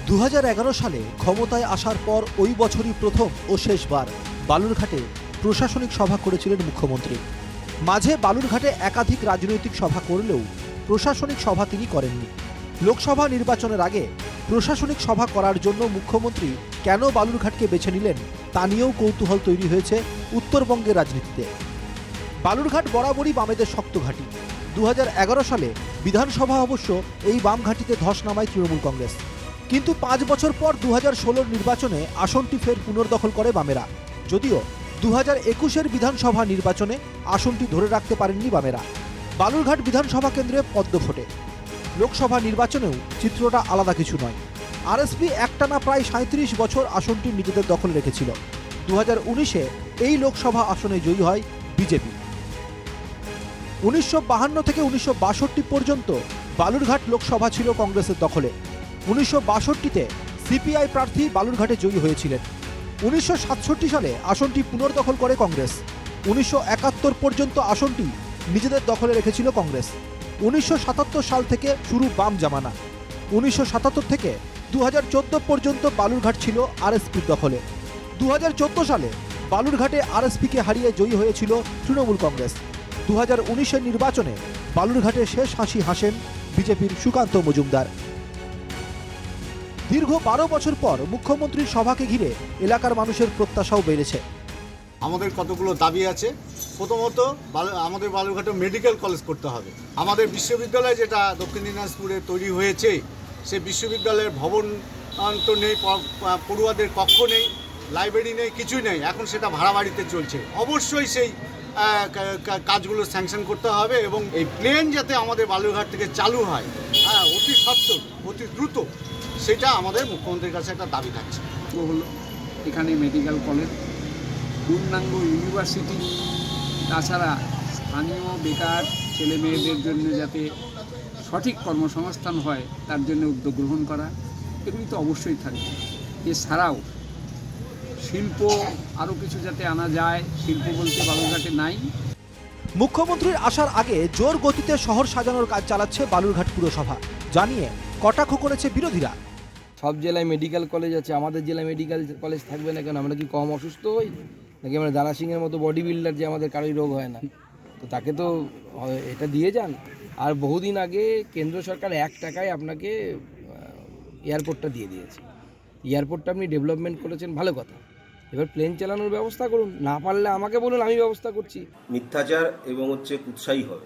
2011 সালে ক্ষমতায় আসার পর ওই বছরই প্রথম ও শেষবার বালুরঘাটে প্রশাসনিক সভা করেছিলেন মুখ্যমন্ত্রী। মাঝে বালুরঘাটে একাধিক রাজনৈতিক সভা করলেও প্রশাসনিক সভা তিনি করেননি। লোকসভা নির্বাচনের আগে প্রশাসনিক সভা করার জন্য মুখ্যমন্ত্রী কেন বালুরঘাটকে বেছে নিলেন তা নিয়েও কৌতূহল তৈরি হয়েছে উত্তরবঙ্গের রাজনীতিতে। বালুরঘাট বরাবরই বামেদের শক্ত ঘাঁটি। 2011 সালে বিধানসভা অবশ্য এই বাম ঘাঁটিতে ধস নামায় তৃণমূল কংগ্রেস, কিন্তু 5 বছর পর 2016 নির্বাচনে আসনটি ফের পুনর্দখল করে বামেরা। যদিও 2021 বিধানসভা নির্বাচনে আসনটি ধরে রাখতে পারেননি বামেরা। বালুরঘাট বিধানসভা কেন্দ্রে পদ্ম ফোটে। লোকসভা নির্বাচনেও চিত্রটা আলাদা কিছু নয়। আরএসপি একটানা প্রায় 37 বছর আসনটি নিজেদের দখলে রেখেছিল। 2019-এ এই লোকসভা আসনে জয়ী হয় বিজেপি। 1952 থেকে 1962 পর্যন্ত বালুরঘাট লোকসভা ছিল কংগ্রেসের দখলে। 1962-তে সিপিআই প্রার্থী বালুরঘাটে জয়ী হয়েছিলেন। 1967 সালে আসনটি পুনর্দখল করে কংগ্রেস। 1971 পর্যন্ত আসনটি নিজেদের দখলে রেখেছিল কংগ্রেস। 1977 সাল থেকে শুরু বাম জামানা। 1977 থেকে 2014 পর্যন্ত বালুরঘাট ছিল আরএসপির দখলে। 2014 সালে বালুরঘাটে আরএসপিকে হারিয়ে জয়ী হয়েছিল তৃণমূল কংগ্রেস। 2019-এর নির্বাচনে বালুরঘাটে শেষ হাসি হাসেন বিজেপির সুকান্ত মজুমদার। দীর্ঘ 12 বছর পর মুখ্যমন্ত্রীর সভাকে ঘিরে এলাকার মানুষের প্রত্যাশাও বেড়েছে। আমাদের কতগুলো দাবি আছে। প্রথমত আমাদের বালুরঘাটে মেডিকেল কলেজ করতে হবে। আমাদের বিশ্ববিদ্যালয় যেটা দক্ষিণ দিনাজপুরে তৈরি হয়েছে, সেই বিশ্ববিদ্যালয়ের ভবন তো নেই, পড়ুয়াদের কক্ষ নেই, লাইব্রেরি নেই, কিছুই নেই। এখন সেটা ভাড়া বাড়িতে চলছে। অবশ্যই সেই কাজগুলো স্যাংশন করতে হবে এবং এই প্লেন যাতে আমাদের বালুরঘাট থেকে চালু হয়, অতি সত্বর, অতি দ্রুত, সেটা আমাদের মুখ্যমন্ত্রীর কাছে একটা দাবি থাকছে। হলো এখানে মেডিকেল কলেজ, পূর্ণাঙ্গ ইউনিভার্সিটি, তাছাড়া স্থানীয় বেকার ছেলে মেয়েদের জন্য যাতে সঠিক কর্মসংস্থান হয় তার জন্য উদ্যোগ গ্রহণ করা, এগুলি তো অবশ্যই থাকবে। এছাড়াও শিল্প আরও কিছু যাতে আনা যায়, শিল্প বলতে বালুরঘাটে নাই। মুখ্যমন্ত্রীর আসার আগে জোর গতিতে শহর সাজানোর কাজ চালাচ্ছে বালুরঘাট পুরসভা, জানিয়ে কটাক্ষ করেছে বিরোধীরা। সব জেলায় মেডিকেল কলেজ আছে, আমাদের জেলায় মেডিকেল কলেজ থাকবে না কেন? আমরা কি কম অসুস্থ হই নাকি? আমরা দানা সিংয়ের মতো বডি বিল্ডার যে আমাদের কারোই রোগ হয় না? তো তাকে তো এটা দিয়ে যান। আর বহুদিন আগে কেন্দ্র সরকার 1 টাকায় আপনাকে এয়ারপোর্টটা দিয়ে দিয়েছে। এয়ারপোর্টটা আপনি ডেভেলপমেন্ট করেছেন, ভালো কথা। এবার প্লেন চালানোর ব্যবস্থা করুন, না পারলে আমাকে বলুন, আমি ব্যবস্থা করছি। মিথ্যাচার এবং উৎসাহী হবে।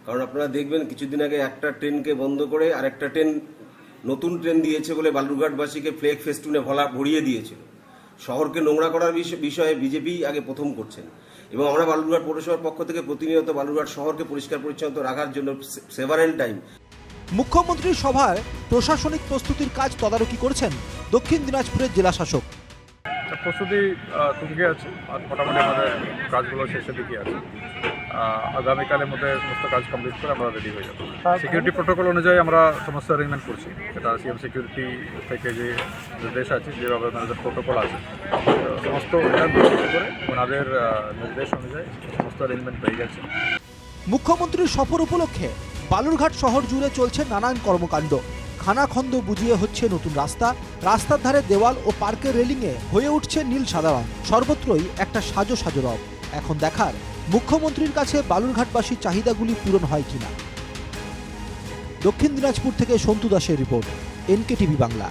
কারণ আপনারা দেখবেন কিছুদিন আগে একটা ট্রেনকে বন্ধ করে আরেকটা ট্রেন, নতুন ট্রেন দিয়েছে বলে বালুরঘাটবাসীকে ফ্লেগ ফেস্টুনে ভরিয়ে দিয়েছিল। শহরকে নোংরা করার বিষয়ে বিজেপি আগে প্রথম করছেন এবং আমরা বালুরঘাট পৌরসভার পক্ষ থেকে প্রতিনিয়ত বালুরঘাট শহরকে পরিষ্কার পরিচ্ছন্ন রাখার জন্য সেভারেল টাইম। মুখ্যমন্ত্রীর সভায় প্রশাসনিক প্রস্তুতির কাজ তদারকি করছেন দক্ষিণ দিনাজপুরের জেলা শাসক। প্রস্তুতি তুঙ্গে আছে আর মোটামুটি আমাদের কাজগুলো শেষের দিকে আছে। আগামীকালের মধ্যে সমস্ত কাজ কমপ্লিট করে আমরা রেডি হয়ে যাবো। সিকিউরিটি প্রোটোকল অনুযায়ী আমরা সমস্ত অ্যারেঞ্জমেন্ট করছি। এটা সিএম সিকিউরিটি থেকে যে নির্দেশ আছে, যেভাবে ওনাদের প্রোটোকল আছে, সমস্ত করে ওনাদের নির্দেশ অনুযায়ী সমস্ত অ্যারেঞ্জমেন্ট হয়ে গেছে। মুখ্যমন্ত্রীর সফর উপলক্ষে বালুরঘাট শহর জুড়ে চলছে নানান কর্মকাণ্ড। খানাখন্দ বুঝিয়ে হচ্ছে নতুন রাস্তা, রাস্তার ধারে দেওয়াল ও পার্কের রেলিংয়ে হয়ে উঠছে নীল সাদা রং। সর্বত্রই একটা সাজো সাজো রব। এখন দেখার মুখ্যমন্ত্রীর কাছে বালুরঘাটবাসীর চাহিদাগুলি পূরণ হয় কিনা। দক্ষিণ দিনাজপুর থেকে সন্তু দাসের রিপোর্ট, NKTV বাংলা।